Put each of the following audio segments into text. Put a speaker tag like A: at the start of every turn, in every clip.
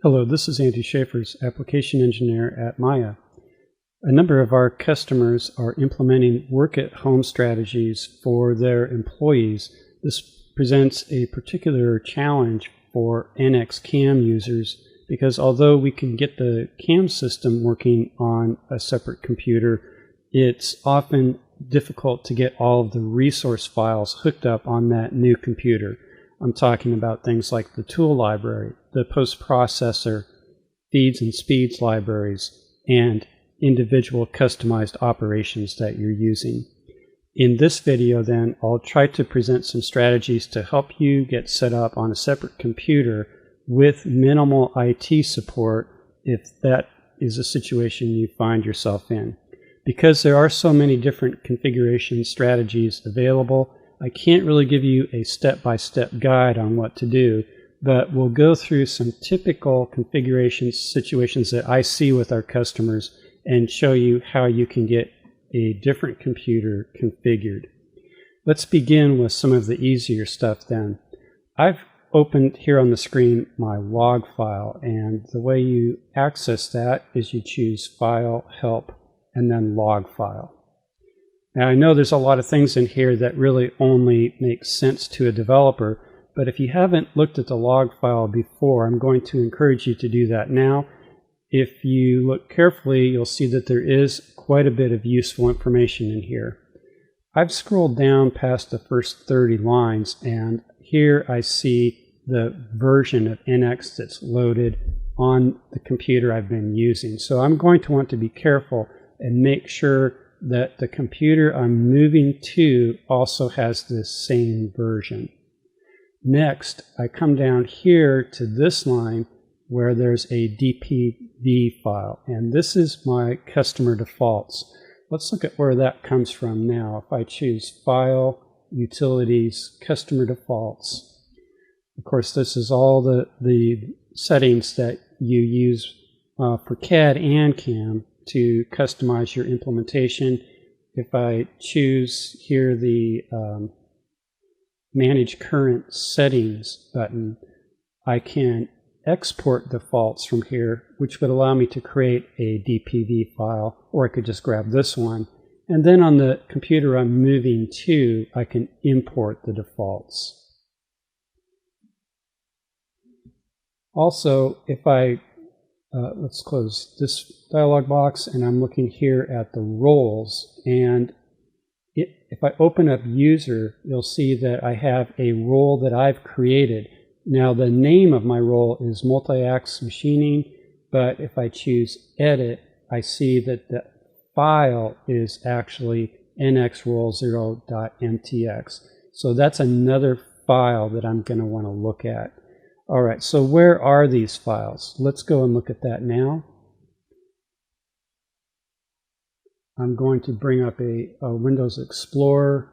A: Hello, this is Andy Schaefers, Application Engineer at Maya. A number of our customers are implementing work-at-home strategies for their employees. This presents a particular challenge for NX CAM users because although we can get the CAM system working on a separate computer, it's often difficult to get all of the resource files hooked up on that new computer. I'm talking about things like the tool library, the post-processor, feeds and speeds libraries, and individual customized operations that you're using. In this video then, I'll try to present some strategies to help you get set up on a separate computer with minimal IT support if that is a situation you find yourself in. Because there are so many different configuration strategies available, I can't really give you a step-by-step guide on what to do, but we'll go through some typical configuration situations that I see with our customers and show you how you can get a different computer configured. Let's begin with some of the easier stuff then. I've opened here on the screen my log file, and the way you access that is you choose File, Help, and then Log File. Now I know there's a lot of things in here that really only make sense to a developer, but if you haven't looked at the log file before, I'm going to encourage you to do that now. If you look carefully, you'll see that there is quite a bit of useful information in here. I've scrolled down past the first 30 lines, and here I see the version of NX that's loaded on the computer I've been using. So I'm going to want to be careful and make sure that the computer I'm moving to also has this same version. Next, I come down here to this line where there's a DPV file, and this is my customer defaults. Let's look at where that comes from now. If I choose File, Utilities, Customer Defaults, of course this is all the settings that you use for CAD and CAM to customize your implementation. If I choose here the Manage Current Settings button, I can export defaults from here, which would allow me to create a DPV file, or I could just grab this one. And then on the computer I'm moving to, I can import the defaults. Also, if I let's close this dialog box, and I'm looking here at the roles, and if I open up User, you'll see that I have a role that I've created. Now the name of my role is Multi-Axis Machining, but if I choose Edit, I see that the file is actually nxrole0.mtx. So that's another file that I'm going to want to look at. All right, so where are these files? Let's go and look at that now. I'm going to bring up a Windows Explorer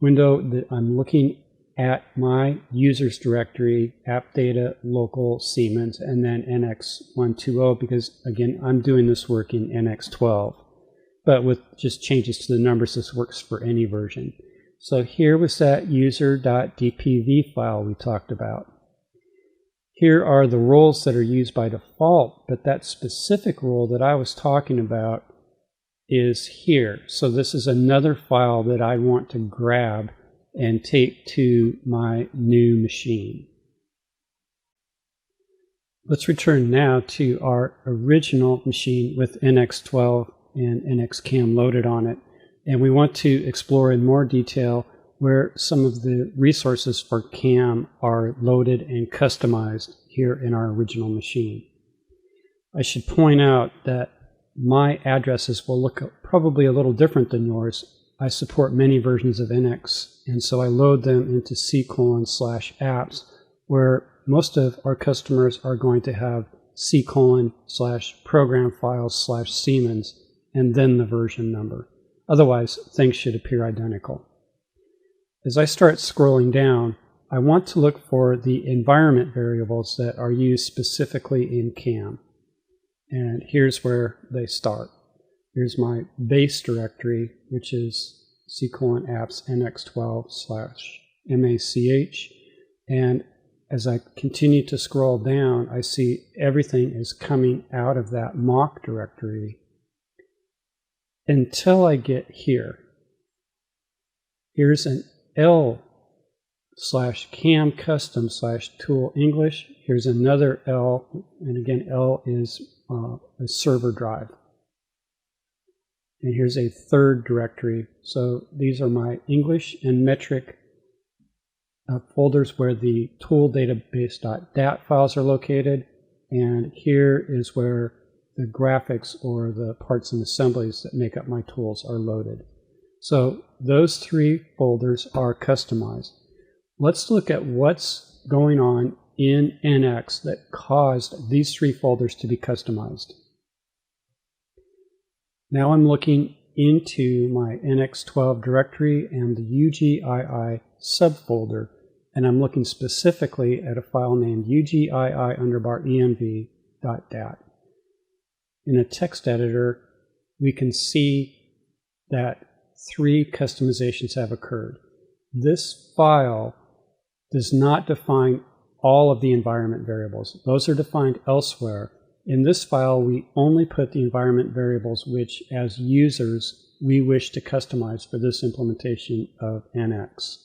A: window that I'm looking at my users directory, app data, local, Siemens, and then NX120, because again, I'm doing this work in NX12, but with just changes to the numbers, this works for any version. So here was that user.dpv file we talked about. Here are the roles that are used by default, but that specific role that I was talking about is here. So this is another file that I want to grab and take to my new machine. Let's return now to our original machine with NX12 and NX CAM loaded on it. And we want to explore in more detail where some of the resources for CAM are loaded and customized here in our original machine. I should point out that my addresses will look probably a little different than yours. I support many versions of NX, and so I load them into C:/apps, where most of our customers are going to have C:/program files/Siemens, and then the version number. Otherwise, things should appear identical. As I start scrolling down, I want to look for the environment variables that are used specifically in CAM. And here's where they start. Here's my base directory, which is C:/apps nx12/mach. And as I continue to scroll down, I see everything is coming out of that mock directory until I get here. Here's an L/cam custom /tool English. Here's another L, and again, L is a server drive. And here's a third directory. So these are my English and metric folders where the tool database.dat files are located. And here is where the graphics or the parts and assemblies that make up my tools are loaded. So those three folders are customized. Let's look at what's going on in NX that caused these three folders to be customized. Now I'm looking into my NX12 directory and the UGII subfolder, and I'm looking specifically at a file named UGII_env.dat. In a text editor, we can see that three customizations have occurred. This file does not define all of the environment variables. Those are defined elsewhere. In this file, we only put the environment variables which, as users, we wish to customize for this implementation of NX.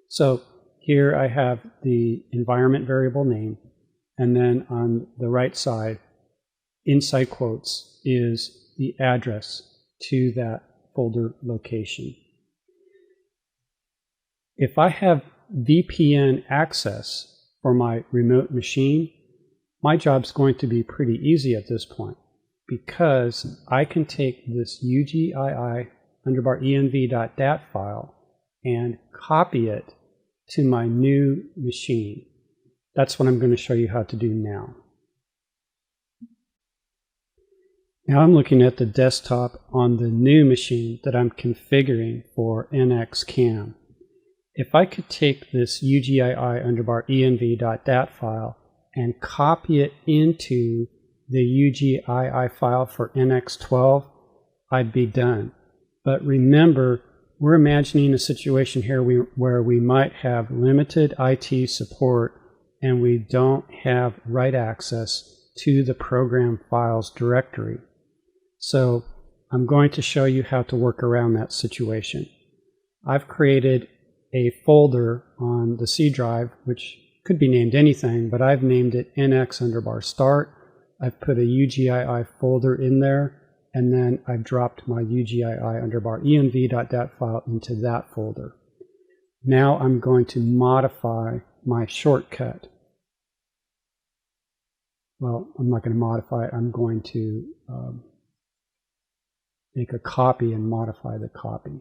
A: So here I have the environment variable name, and then on the right side, inside quotes, is the address to that folder location. If I have VPN access for my remote machine, my job's going to be pretty easy at this point, because I can take this UGII_env.dat file and copy it to my new machine. That's what I'm going to show you how to do now. Now I'm looking at the desktop on the new machine that I'm configuring for NX CAM. If I could take this UGII_env.dat file and copy it into the UGII file for NX12, I'd be done. But remember, we're imagining a situation here where we might have limited IT support and we don't have write access to the program files directory. So I'm going to show you how to work around that situation. I've created a folder on the C drive, which could be named anything, but I've named it NX_start. I've put a UGII folder in there, and then I've dropped my UGII_env.dat file into that folder. Now I'm going to modify my shortcut. Well, I'm not going to modify it. I'm going to make a copy and modify the copy.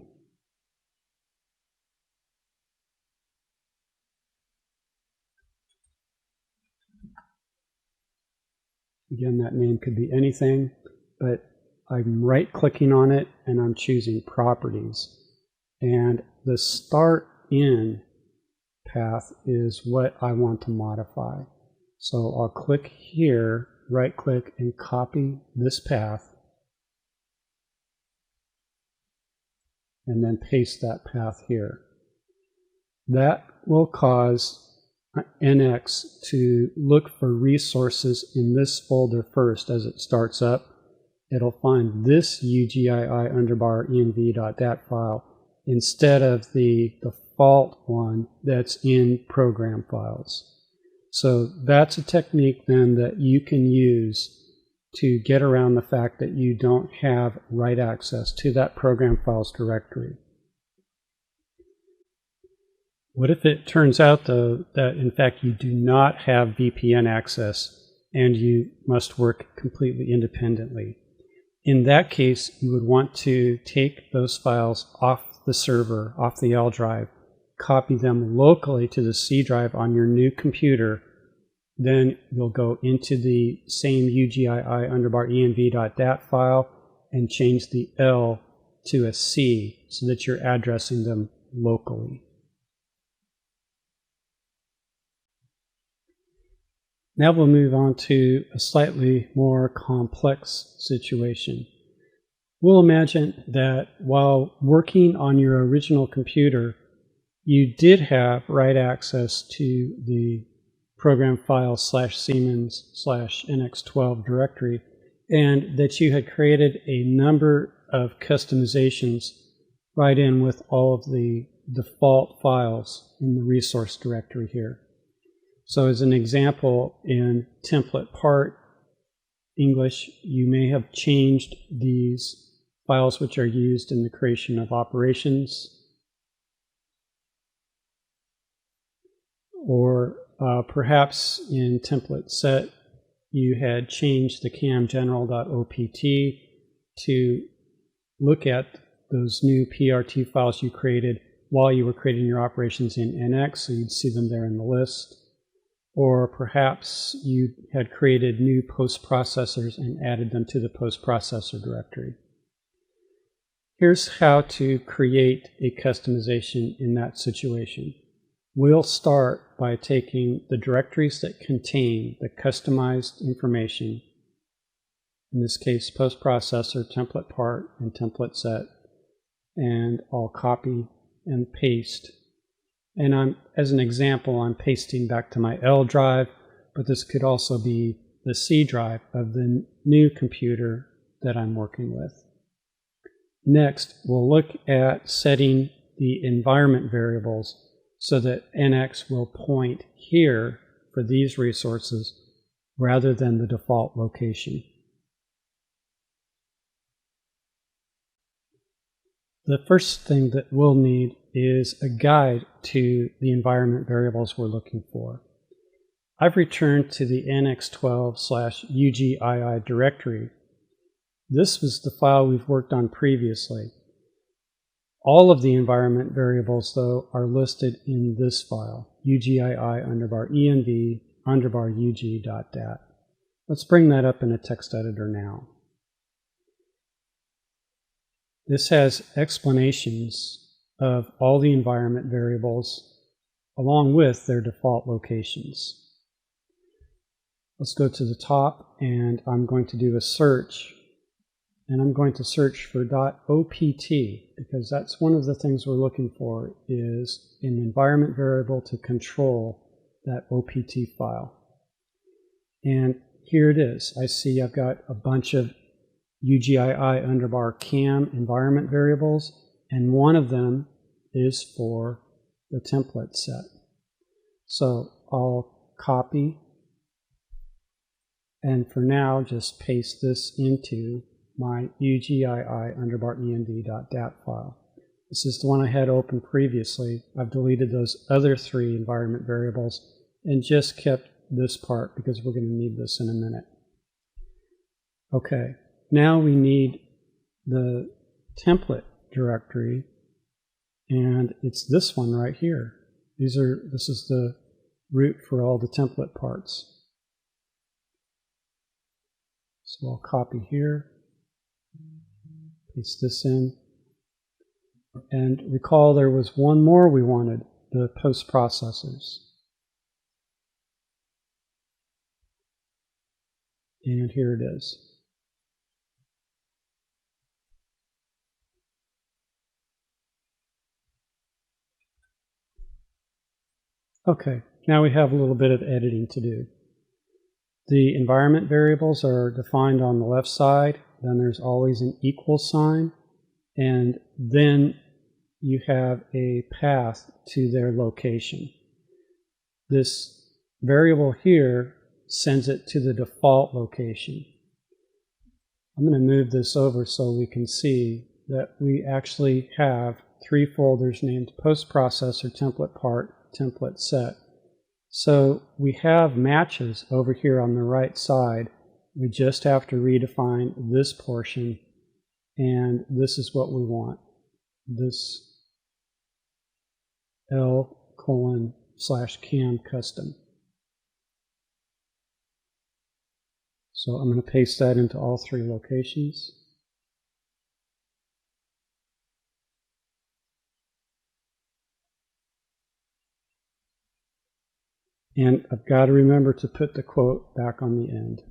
A: Again, that name could be anything, but I'm right-clicking on it and I'm choosing Properties. And the Start In path is what I want to modify. So I'll click here, right-click, and copy this path, and then paste that path here. That will cause NX to look for resources in this folder first as it starts up. It'll find this UGII_env.dat file instead of the default one that's in program files. So that's a technique then that you can use to get around the fact that you don't have write access to that program files directory. What if it turns out, though, that in fact you do not have VPN access and you must work completely independently? In that case, you would want to take those files off the server, off the L drive, copy them locally to the C drive on your new computer. Then you'll go into the same UGII_env.dat file and change the L to a C so that you're addressing them locally. Now we'll move on to a slightly more complex situation. We'll imagine that while working on your original computer, you did have write access to the program file /Siemens/NX12 directory, and that you had created a number of customizations right in with all of the default files in the resource directory here. So as an example, in template part English, you may have changed these files which are used in the creation of operations, or perhaps in template set you had changed the camgeneral.opt to look at those new PRT files you created while you were creating your operations in NX, so you'd see them there in the list. Or perhaps you had created new post-processors and added them to the post-processor directory. Here's how to create a customization in that situation. We'll start by taking the directories that contain the customized information, in this case post-processor, template part, and template set, and I'll copy and paste. And as an example, I'm pasting back to my L drive, but this could also be the C drive of the new computer that I'm working with. Next, we'll look at setting the environment variables so that NX will point here for these resources rather than the default location. The first thing that we'll need is a guide to the environment variables we're looking for. I've returned to the NX12/UGII directory. This was the file we've worked on previously. All of the environment variables, though, are listed in this file, UGII_env_UG.dat. Let's bring that up in a text editor now. This has explanations of all the environment variables along with their default locations. Let's go to the top, and I'm going to do a search, and I'm going to search for .opt because that's one of the things we're looking for, is an environment variable to control that OPT file. And here it is. I see I've got a bunch of UGII_CAM environment variables, and one of them is for the template set. So I'll copy, and for now just paste this into my UGII_env.dat file. This is the one I had open previously. I've deleted those other three environment variables and just kept this part because we're going to need this in a minute. Okay, now we need the template directory, and it's this one right here. This is the root for all the template parts. So I'll copy here, paste this in, and recall there was one more we wanted, the post processors. And here it is. Okay, now we have a little bit of editing to do. The environment variables are defined on the left side, then there's always an equal sign, and then you have a path to their location. This variable here sends it to the default location. I'm going to move this over so we can see that we actually have three folders named post processor, template part, template set. So we have matches over here on the right side. We just have to redefine this portion, and this is what we want. This L:/cam custom. So I'm going to paste that into all three locations. And I've got to remember to put the quote back on the end.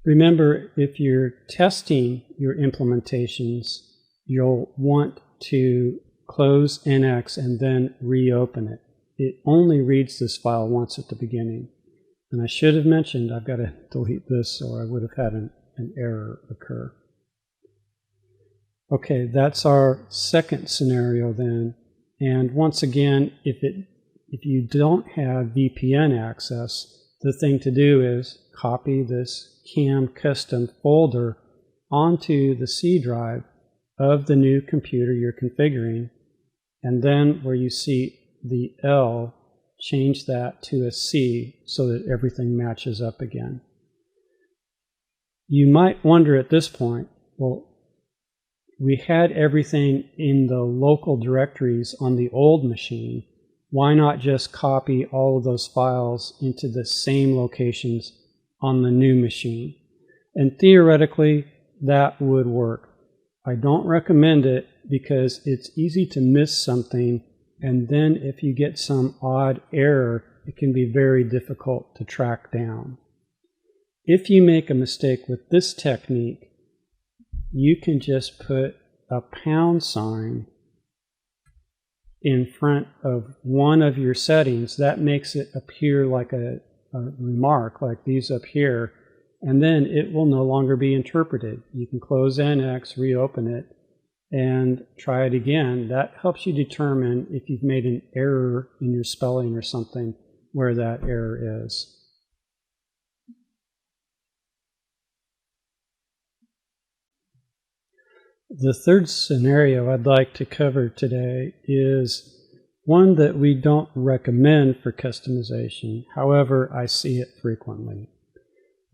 A: Remember, if you're testing your implementations, you'll want to close NX and then reopen it. It only reads this file once at the beginning. And I should have mentioned I've got to delete this or I would have had an error occur. Okay, that's our second scenario then. And once again, if you don't have VPN access, the thing to do is copy this CAM custom folder onto the C drive of the new computer you're configuring, and then where you see the L, change that to a C so that everything matches up again. You might wonder at this point, well, we had everything in the local directories on the old machine. Why not just copy all of those files into the same locations on the new machine? And theoretically, that would work. I don't recommend it because it's easy to miss something, and then if you get some odd error, it can be very difficult to track down. If you make a mistake with this technique, you can just put a £sign in front of one of your settings. That makes it appear like a remark, like these up here, and then it will no longer be interpreted. You can close NX, reopen it, and try it again. That helps you determine if you've made an error in your spelling or something, where that error is. The third scenario I'd like to cover today is one that we don't recommend for customization. However, I see it frequently.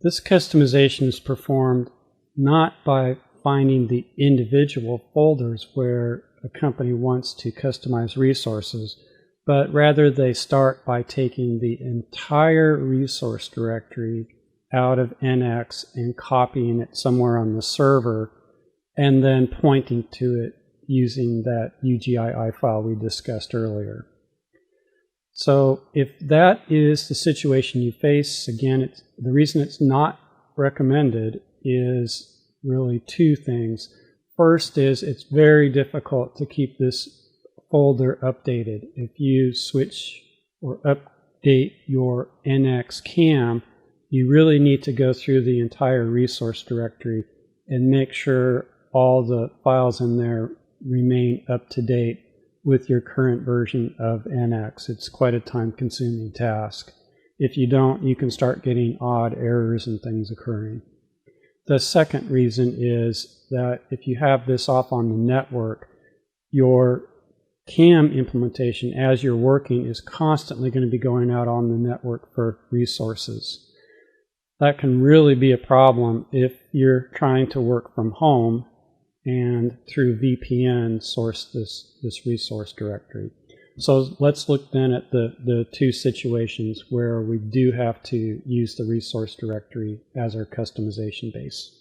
A: This customization is performed not by finding the individual folders where a company wants to customize resources, but rather they start by taking the entire resource directory out of NX and copying it somewhere on the server, and then pointing to it using that UGII file we discussed earlier. So if that is the situation you face, again, the reason it's not recommended is really two things. First is it's very difficult to keep this folder updated. If you switch or update your NX CAM, you really need to go through the entire resource directory and make sure all the files in there remain up to date with your current version of NX. It's quite a time-consuming task. If you don't, you can start getting odd errors and things occurring. The second reason is that if you have this off on the network, your CAM implementation as you're working is constantly going to be going out on the network for resources. That can really be a problem if you're trying to work from home and through VPN source this resource directory. So let's look then at the two situations where we do have to use the resource directory as our customization base.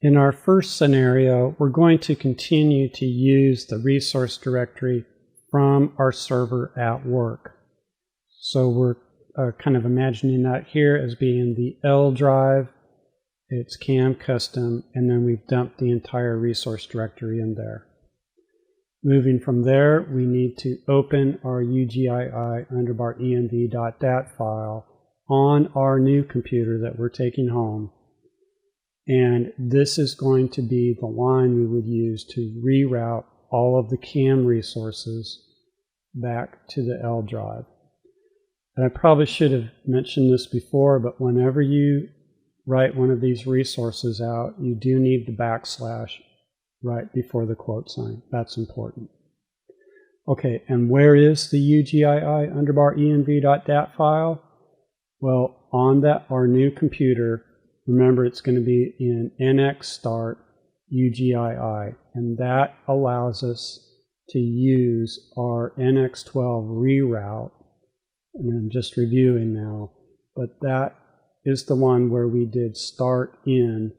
A: In our first scenario, we're going to continue to use the resource directory from our server at work. So we're kind of imagining that here as being the L drive, it's CAM custom, and then we've dumped the entire resource directory in there. Moving from there, we need to open our UGII underbar env.dat file on our new computer that we're taking home. And this is going to be the line we would use to reroute all of the CAM resources back to the L drive. And I probably should have mentioned this before, but whenever you write one of these resources out, you do need the backslash right before the quote sign. That's important. Okay, and where is the UGII underbar env.dat file? Well, on our new computer, remember it's going to be in NX start UGII, and that allows us to use our NX12 reroute. And I'm just reviewing now, but that is the one where we did start in,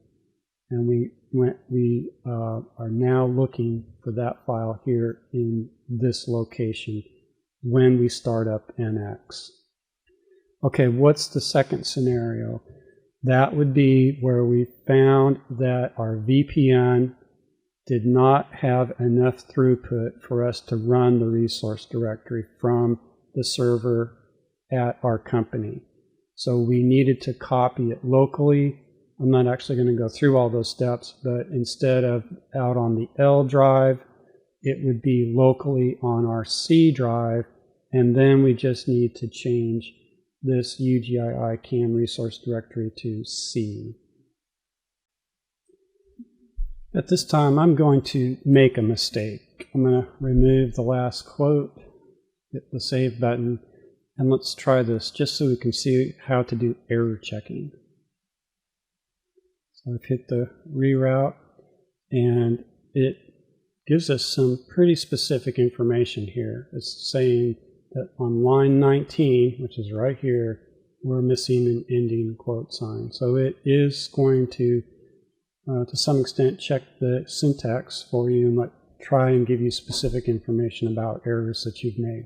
A: and we are now looking for that file here in this location when we start up NX. Okay, what's the second scenario? That would be where we found that our VPN did not have enough throughput for us to run the resource directory from the server at our company. So we needed to copy it locally. I'm not actually going to go through all those steps, but instead of out on the L drive, it would be locally on our C drive, and then we just need to change this UGII CAM resource directory to C. At this time, I'm going to make a mistake. I'm going to remove the last quote, hit the save button, and let's try this just so we can see how to do error checking. So I've hit the reroute, and it gives us some pretty specific information here. It's saying that on line 19, which is right here, we're missing an ending quote sign. So it is going to some extent, check the syntax for you and try and give you specific information about errors that you've made.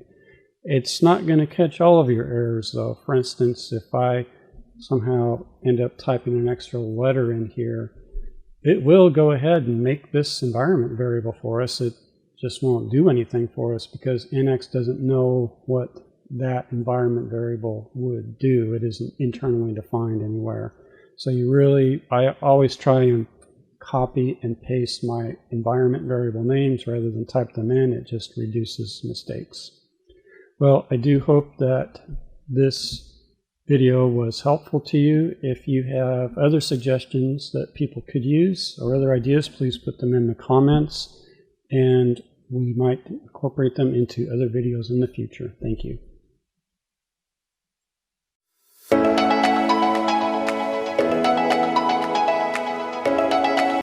A: It's not going to catch all of your errors, though. For instance, if I somehow end up typing an extra letter in here, it will go ahead and make this environment variable for us. It just won't do anything for us because NX doesn't know what that environment variable would do. It isn't internally defined anywhere. So I always try and copy and paste my environment variable names rather than type them in. It just reduces mistakes. Well, I do hope that this video was helpful to you. If you have other suggestions that people could use or other ideas, please put them in the comments, and we might incorporate them into other videos in the future. Thank you.